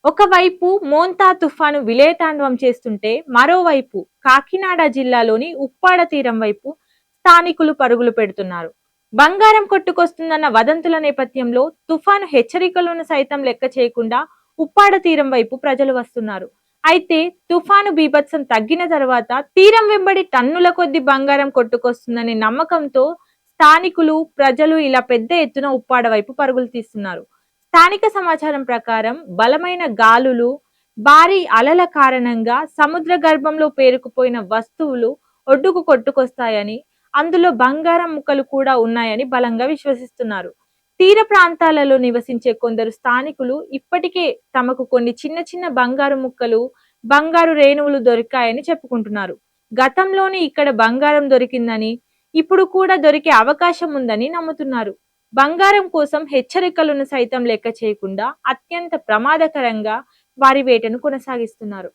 ఒకవైపు మోంతా తుఫాను విలయతాండవం చేస్తుంటే మరోవైపు కాకినాడ జిల్లాలోని ఉప్పాడ తీరం వైపు స్థానికులు పరుగులు పెడుతున్నారు. బంగారం కొట్టుకొస్తుందన్న వదంతుల నేపథ్యంలో తుఫాను హెచ్చరికలను సైతం లెక్క చేయకుండా ఉప్పాడ తీరం వైపు ప్రజలు వస్తున్నారు. అయితే తుఫాను బీభత్సం తగ్గిన తర్వాత తీరం వెంబడి టన్నుల కొద్ది బంగారం కొట్టుకొస్తుందనే నమ్మకంతో స్థానికులు ప్రజలు ఇలా పెద్ద ఎత్తున ఉప్పాడ వైపు పరుగులు తీస్తున్నారు. స్థానిక సమాచారం ప్రకారం బలమైన గాలులు, భారీ అలల కారణంగా సముద్ర గర్భంలో పేరుకుపోయిన వస్తువులు ఒడ్డుకు కొట్టుకొస్తాయని, అందులో బంగారం ముక్కలు కూడా ఉన్నాయని బలంగా విశ్వసిస్తున్నారు. తీర ప్రాంతాలలో నివసించే కొందరు స్థానికులు ఇప్పటికే తమకు కొన్ని చిన్న చిన్న బంగారు ముక్కలు, బంగారు రేణువులు దొరికాయని చెప్పుకుంటున్నారు. గతంలోనే ఇక్కడ బంగారం దొరికిందని, ఇప్పుడు కూడా దొరికే అవకాశం ఉందని నమ్ముతున్నారు. బంగారం కోసం హెచ్చరికలను సైతం లెక్క చేయకుండా అత్యంత ప్రమాదకరంగా వారి వేటను కొనసాగిస్తున్నారు.